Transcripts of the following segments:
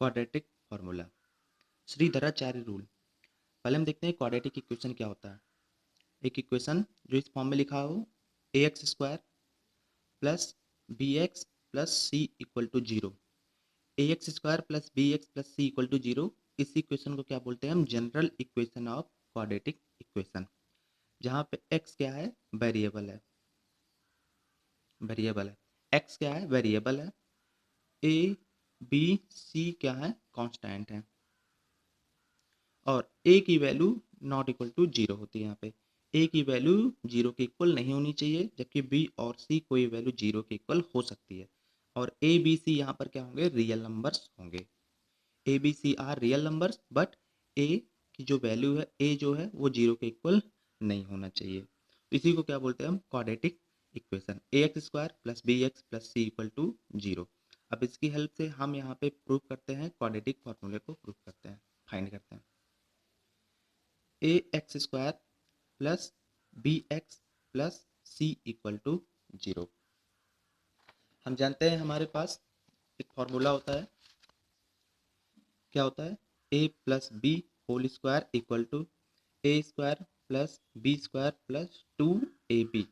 Quadratic formula, Shridharacharya rule. पहले हम देखते हैं क्वाड्रेटिक इक्वेशन क्या होता है। एक इक्वेशन जो इस फॉर्म में लिखा हो, a x square plus b x plus c equal to zero. A x square plus b x plus c equal to zero, इस इक्वेशन को क्या बोलते हैं हम? General equation of quadratic equation. जहाँ पे एक्स क्या है? वेरिएबल है। वेरिएबल है, एक्स क्या है? वेरिएबल है। ए बी सी क्या है? कांस्टेंट है। और ए की value not equal to zero होती है। यहाँ पे ए की वैल्यू जीरो के इक्वल नहीं होनी चाहिए, जबकि बी और सी कोई वैल्यू जीरो के इक्वल हो सकती है। और ए बी सी यहाँ पर क्या होंगे? रियल नंबर्स होंगे। A b c are real numbers, but a की जो वैल्यू है, ए जो है वो जीरो के इक्वल नहीं होना चाहिए। इसी को क्या बोलते हैं हम? Quadratic equation. A x square plus b x plus c equal to zero. अब इसकी हेल्प से हम यहाँ पे प्रूव करते हैं, क्वाड्रेटिक फॉर्मूले को प्रूव करते हैं, फाइंड करते हैं। A x square plus b x plus c equal to zero. हम जानते हैं हमारे पास एक फॉर्मूला होता है। क्या होता है? A plus b whole square equal to a square plus b square plus two a b.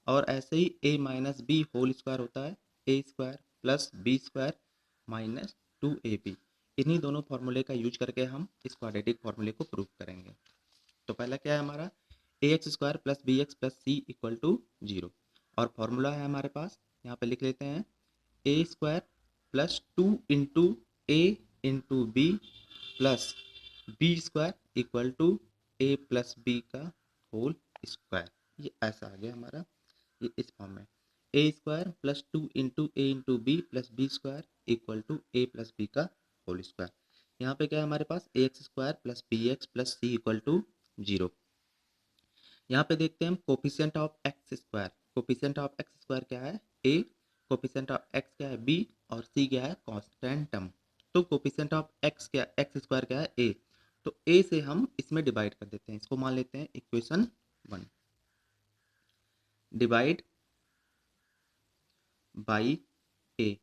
और ऐसे ही a minus b whole square होता है a square plus b square minus two a b. इन्हीं दोनों फॉर्मूले का यूज करके हम इस क्वाड्रेटिक फॉर्मूले को प्रूव करेंगे। तो पहला क्या है हमारा? A x square plus b x plus c equal to zero. और फॉर्मूला है हमारे पास, यहाँ पे लिख लेते हैं, a square plus two into a into b plus b square equal to a plus b का होल स्क्वायर। ये ऐसा आ गया हमारा, ये इस फॉर्म में। A square plus two into a into b plus b square equal to a plus b का होल स्क्वायर। यहाँ पे क्या है हमारे पास? A x square plus b x plus c equal to zero. यहाँ पे देखते हैं हम coefficient of x square. Coefficient of x square क्या है? ए। कोफिशिएंट ऑफ एक्स क्या है? बी। और सी क्या है? Constant term. तो कोफिशिएंट ऑफ एक्स क्या, एक्स स्क्वायर क्या है? ए। तो ए से हम इसमें डिवाइड कर देते हैं, इसको मान लेते हैं equation 1। Divide by A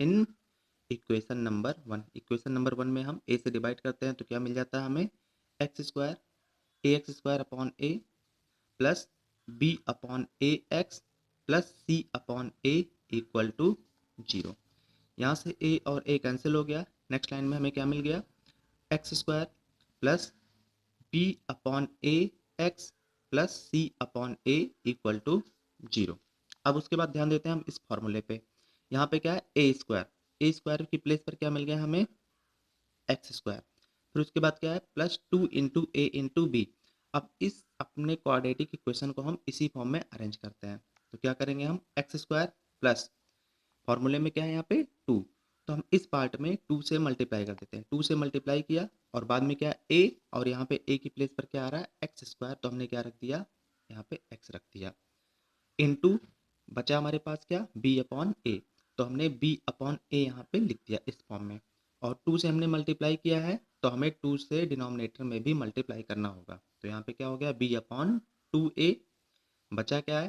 in equation number 1। Equation number 1 में हम ए से डिवाइड करते हैं तो क्या मिल जाता है हमें? X square, a x square upon a plus b upon a x plus c upon a equal to zero. यहाँ से ए और ए कैंसिल हो गया। नेक्स्ट लाइन में हमें क्या मिल गया? X square plus b upon a x plus c upon a equal to zero. अब उसके बाद ध्यान देते हैं हम इस फॉर्मूले पे। यहाँ पे क्या है? A square. ए स्क्वायर की प्लेस पर क्या मिल गया हमें? X square. फिर उसके बाद क्या है? Plus two into a into B. अब इस अपने क्वाड्रेटिक इक्वेशन को हम इसी फॉर्म में अरेंज करते हैं। तो क्या करेंगे हम? एक्स स्क्वायर प्लस, फॉर्मूले में क्या है यहाँ पे? टू। तो हम इस पार्ट में टू से मल्टीप्लाई कर देते हैं। टू से मल्टीप्लाई किया और बाद में क्या? ए। और यहाँ पे ए की प्लेस पर क्या आ रहा है? X square. तो हमने क्या रख दिया? यहाँ पे एक्स रख दिया। इनटू बचा हमारे पास क्या? बी अपॉन ए। तो हमने बी अपॉन ए यहाँ पे लिख दिया इस फॉर्म में। और टू से हमने मल्टीप्लाई किया है तो हमें टू से डिनोमिनेटर में भी मल्टीप्लाई करना होगा। तो यहाँ पे क्या हो गया? B upon two a. बचा क्या है?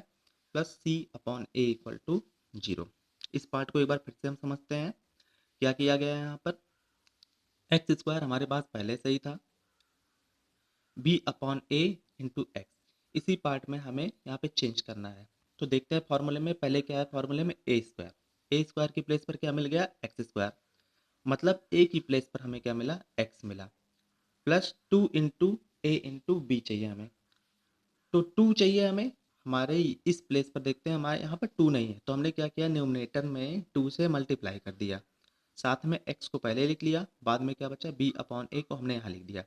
Plus c upon a equal to zero. इस पार्ट को एक बार फिर से हम समझते हैं। क्या किया गया है यहाँ पर? एक्स स्क्वायर हमारे पास पहले से ही था, बी अपॉन ए इंटू एक्स। इसी पार्ट में हमें यहाँ पे चेंज करना है। तो देखते हैं फॉर्मूले में पहले क्या है। फॉर्मूले में ए स्क्वायर, ए स्क्वायर की प्लेस पर क्या मिल गया? X square. मतलब ए की प्लेस पर हमें क्या मिला? एक्स मिला। Plus two into a into B चाहिए हमें। तो टू चाहिए हमें। हमारे इस प्लेस पर देखते हैं, हमारे यहाँ पर टू नहीं है, तो हमने क्या किया? न्यूमरेटर में टू से मल्टीप्लाई कर दिया। साथ में एक्स को पहले लिख लिया, बाद में क्या बचा? बी अपॉन ए को हमने यहाँ लिख दिया।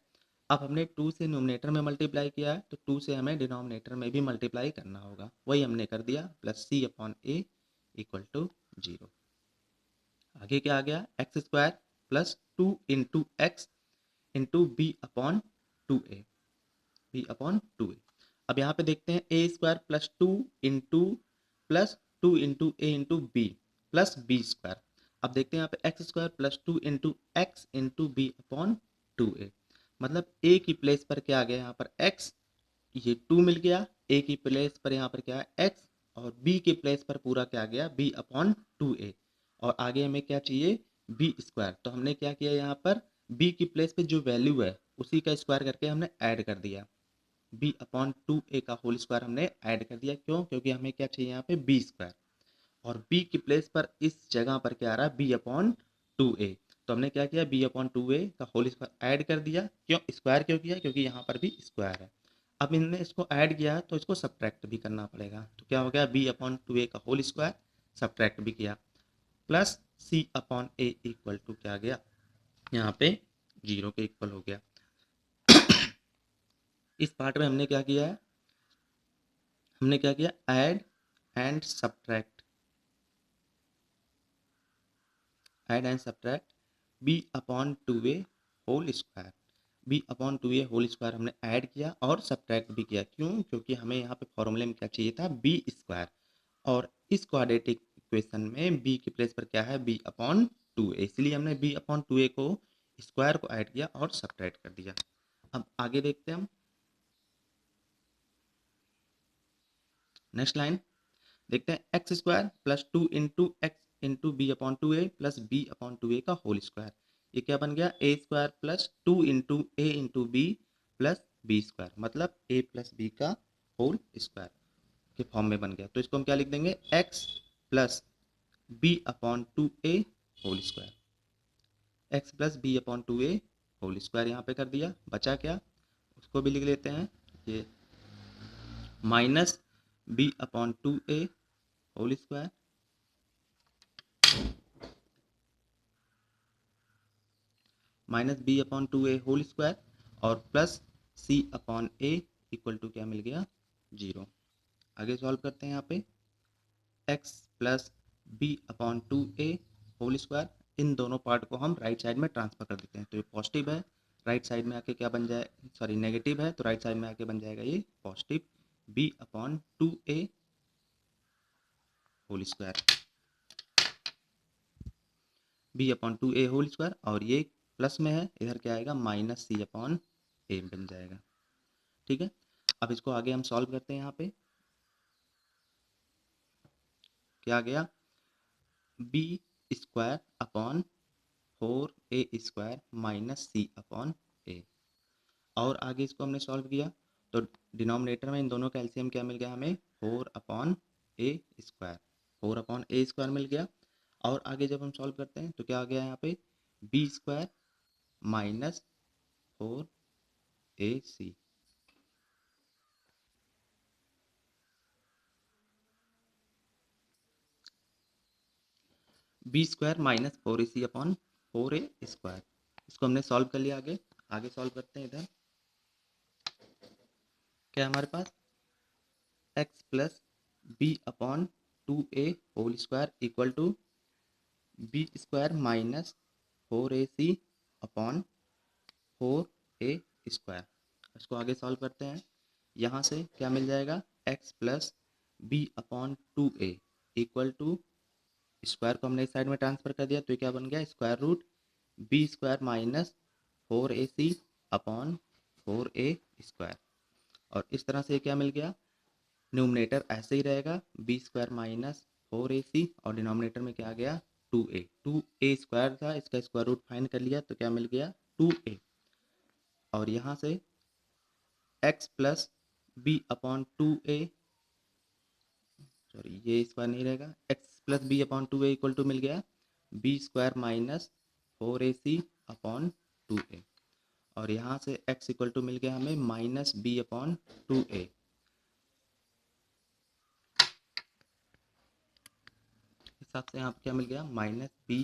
अब हमने टू से न्यूमरेटर में मल्टीप्लाई किया है तो टू से हमें डिनोमिनेटर में भी मल्टीप्लाई करना होगा, वही हमने कर दिया। Plus c upon a equal to zero. आगे क्या आ गया? X square plus two into x into b upon two a, b upon two a. अब यहाँ पे देखते हैं a square plus two into a into b plus b square. अब देखते हैं यहाँ पे x square plus two into x into b upon two a. मतलब ए की प्लेस पर क्या आ गया? यहाँ पर एक्स, ये टू मिल गया। ए की प्लेस पर यहाँ पर क्या है? एक्स। और बी के प्लेस पर पूरा क्या आ गया? बी अपॉन टू ए। और आगे हमें क्या चाहिए? बी स्क्वायर, तो हमने क्या किया यहाँ पर बी की प्लेस पे जो वैल्यू है उसी का स्क्वायर करके हमने ऐड कर दिया। बी अपॉन 2a का होल स्क्वायर हमने ऐड कर दिया। क्यों? क्योंकि हमें क्या चाहिए यहाँ पे बी स्क्वायर, और b की प्लेस पर इस जगह पर क्या आ रहा है b अपॉन 2a। तो हमने क्या किया b अपॉन 2a का होल स्क्वायर ऐड कर दिया। क्यों स्क्वायर क्यों किया? क्योंकि यहाँ पर भी स्क्वायर है। अब इनने इसको ऐड किया तो इसको सब्ट्रैक्ट भी करना पड़ेगा। तो क्या हो गया b अपॉन 2a का होल स्क्वायर, सब्ट्रैक्ट भी किया, plus c upon a equal to क्या आ गया यहाँ पे 0 के इक्वल हो गया। इस पार्ट में हमने क्या किया है, हमने क्या किया add and subtract, add and subtract b upon 2a whole square, b upon 2a whole square हमने ऐड किया और सब्ट्रैक्ट भी किया। क्यों? क्योंकि हमें यहाँ पे फॉर्मूले में क्या चाहिए था b स्क्वायर, और इस क्वाड्रेटिक इक्वेशन में b की प्लेस पर क्या है b अपॉन 2a, इसलिए हमने b अपॉन 2a को स्क्वायर को ऐड किया और सब्ट्रैक्ट कर दिया। अब आगे देखते हैं हम नेक्स्ट लाइन, देखते हैं x square plus 2 into x into b upon 2a plus b upon 2a का होल स्क्वायर। ये क्या बन गया a square plus 2 into a into b plus b square, मतलब a प्लस बी का होल स्क्वायर के फॉर्म में बन गया। तो इसको हम क्या लिख देंगे x plus b upon 2a whole square, x plus b upon 2a whole square यहाँ पे कर दिया। बचा क्या, उसको भी लिख लेते हैं, ये minus b upon 2a whole square minus b upon 2a whole square और plus c upon a equal to क्या मिल गया 0। आगे सॉल्व करते हैं यहाँ पे x plus b upon 2a whole square, इन दोनों पार्ट को हम राइट साइड में ट्रांसफर कर देते हैं। तो ये पॉजिटिव है, राइट साइड में आके क्या बन जाए, सॉरी नेगेटिव है तो राइट साइड में आके बन जाएगा ये positive b upon 2a whole square, b upon 2a whole square, और ये प्लस में है इधर क्या आएगा माइनस c अपॉन a बन जाएगा। ठीक है, अब इसको आगे हम सॉल्व करते हैं। यहाँ पे क्या आ गया b square upon 4a square minus c upon a, और आगे इसको हमने सॉल्व किया तो डिनोमिनेटर में इन दोनों का एलसीएम क्या मिल गया हमें 4 अपॉन ए स्क्वायर, 4 अपॉन ए स्क्वायर मिल गया। और आगे जब हम सॉल्व करते हैं तो क्या आ गया यहाँ पे b square minus 4ac, b square minus 4ac upon 4a square. इसको हमने सॉल्व कर लिया। आगे आगे सॉल्व करते हैं। इधर क्या हमारे पास x plus b upon 2a whole square equal to b square minus 4ac upon 4a square. इसको आगे सॉल्व करते हैं। यहाँ से क्या मिल जाएगा x plus b upon 2a equal to square को हमने इस साइड में ट्रांसफर कर दिया, तो ये क्या बन गया square root b square minus 4ac upon 4a square. और इस तरह से क्या मिल गया, न्यूमरेटर ऐसे ही रहेगा बी स्क्वायर माइनस 4ac और डिनोमिनेटर में क्या आ गया 2a स्क्वायर था, इसका स्क्वायर रूट फाइंड कर लिया तो क्या मिल गया 2a। और यहाँ से x plus b upon 2a, sorry ये स्क्वायर नहीं रहेगा, x plus b upon 2a equal to मिल गया b square minus 4ac upon 2a, और यहाँ से x इक्वल टू मिल गया हमें माइनस बी अपॉन 2a। हिसाब से यहाँ पे क्या मिल गया minus b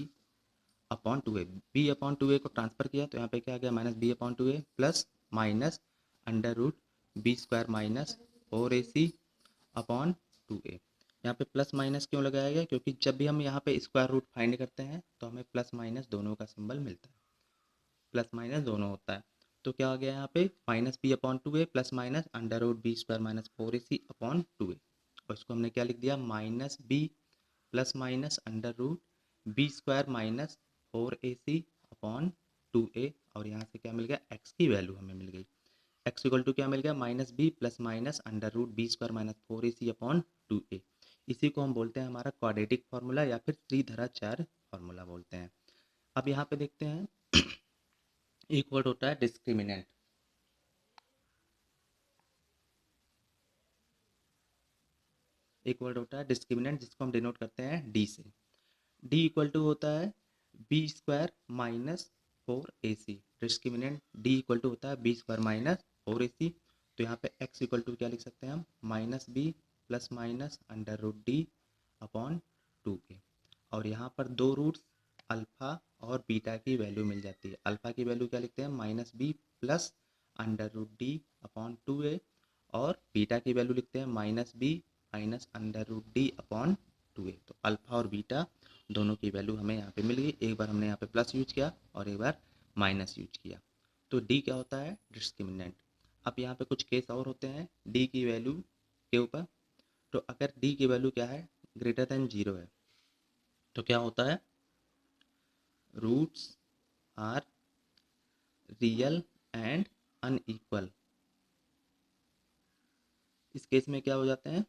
upon 2a, b upon 2a को ट्रांसफर किया तो यहाँ पे क्या आ गया minus b upon 2a plus minus under root b square minus 4ac upon 2a। यहाँ पे प्लस माइनस क्यों लगाया गया, क्योंकि जब भी हम यहाँ पे स्क्वायर रूट फाइंड करते हैं तो हमें प्लस माइनस दोनों का सिंबल मिलता है, प्लस माइनस दोनों होता है। तो क्या आ गया यहाँ पे minus b upon 2a plus minus under root b square minus 4ac upon 2a, और इसको हमने क्या लिख दिया minus b plus minus under root b square minus 4ac upon 2a, और यहाँ से क्या मिल गया x की वैल्यू हमें मिल गई, x इक्वल टू क्या मिल गया minus b plus minus under root b square minus 4ac upon 2a। इसी को हम बोलते हैं हमारा क्वाड्रेटिक फार्मूला या फिर त्रिधराचार्य फार्मूला बोलते हैं। अब यहाँ पे देखते हैं एक वर्ड होता है डिस्क्रिमिनेंट। एक वर्ड होता है डिस्क्रिमिनेंट जिसको हम डिनोट करते हैं डी से। डी इक्वल टू होता है b square minus 4ac। Discriminant D equal to होता है बी स्क्वायर माइनस 4ac। तो यहाँ पे x इक्वल टू क्या लिख सकते हैं हम, minus b plus minus under root D upon 2a। और यहाँ पर दो रूट्स अल्फ़ा और बीटा की वैल्यू मिल जाती है। अल्फ़ा की वैल्यू क्या लिखते हैं, minus b plus under root D upon 2a, और बीटा की वैल्यू लिखते हैं minus b minus under root D upon 2a। तो अल्फ़ा और बीटा दोनों की वैल्यू हमें यहाँ पे मिल गई। एक बार हमने यहाँ पे प्लस यूज किया और एक बार माइनस यूज किया। तो डी क्या होता है, डिस्क्रिमिनेंट। अब यहाँ पे कुछ केस और होते हैं डी की वैल्यू के ऊपर। तो अगर डी की वैल्यू क्या है, ग्रेटर देन 0 है, तो क्या होता है, roots are real and unequal. इस केस में क्या हो जाते हैं,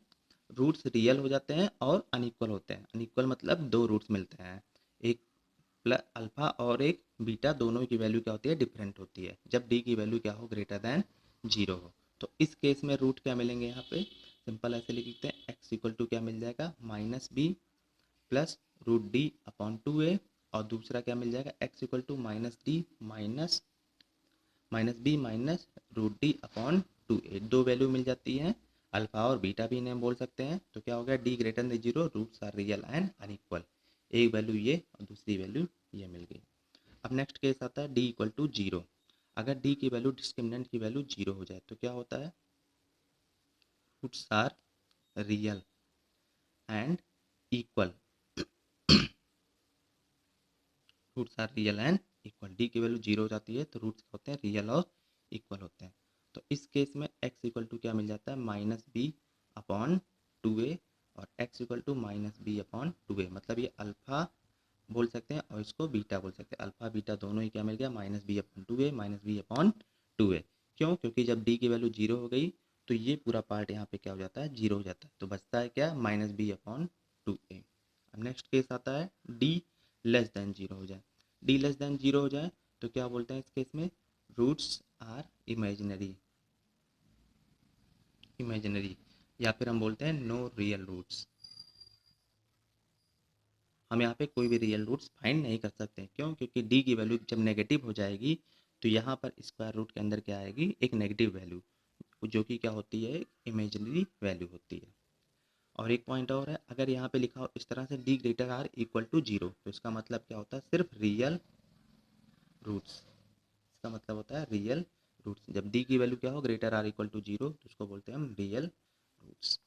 रूट्स रियल हो जाते हैं और अनइक्वल होते हैं। अनइक्वल मतलब दो रूट्स मिलते हैं, एक प्लस अल्फा और एक बीटा, दोनों की वैल्यू क्या होती है, डिफरेंट होती है, जब डी की वैल्यू क्या हो, ग्रेटर देन 0 हो। तो इस केस में रूट क्या मिलेंगे, यहाँ पे सिंपल ऐसे लिख लेते हैं, एक्स इक्वल टू क्या मिल जाएगा, minus b plus root D upon 2a। और दूसरा क्या मिल जाएगा, x equal to minus D minus b minus root D upon 2a। दो वैल्यू मिल जाती है, अल्फा और बीटा भी इन्हें बोल सकते हैं। तो क्या हो गया, D greater than 0, roots are real and unequal. एक वैल्यू ये और दूसरी वैल्यू ये मिल गई। अब नेक्स्ट केस आता है डी इक्वल टू 0। अगर डी की वैल्यू डिस्क्रिमिनेंट की वैल्यू 0 हो जाए तो क्या होता है, roots are real and equal. Roots are real and equal, D की वैल्यू 0 हो जाती है तो रूट्स होते हैं रियल और इक्वल होते हैं। तो इस केस में x इक्वल टू क्या मिल जाता है, माइनस बी अपॉन 2a, और x equal to minus b upon 2a। मतलब ये अल्फा बोल सकते हैं और इसको बीटा बोल सकते हैं। अल्फा बीटा दोनों ही क्या मिल गया, minus b upon 2a minus b upon 2a। क्यों, क्योंकि जब डी की वैल्यू 0 हो गई तो ये पूरा पार्ट यहाँ पे क्या हो जाता है, 0 हो जाता है। तो बचता है क्या, माइनस बी अपॉन 2a। अब नेक्स्ट केस आता है डी लेस देन 0 हो जाए। डी लेस देन 0 हो जाए तो क्या बोलते हैं इस केस में, रूट्स आर इमेजिनरी। इमेजिनरी या फिर हम बोलते हैं नो रियल रूट्स। हम यहाँ पे कोई भी रियल रूट्स फाइंड नहीं कर सकते। क्यों, क्योंकि डी की वैल्यू जब नेगेटिव हो जाएगी तो यहाँ पर स्क्वायर रूट के अंदर क्या आएगी, एक नेगेटिव वैल्यू, जो कि क्या होती है, इमेजिनरी वैल्यू होती है। और एक पॉइंट और है, अगर यहाँ पे लिखा हो इस तरह से D greater or equal to 0, तो इसका मतलब क्या होता है, सिर्फ रियल रूट्स। इसका मतलब होता है रियल रूट्स। जब डी की वैल्यू क्या हो, ग्रेटर आर इक्वल टू 0, तो उसको बोलते हैं हम रियल रूट्स।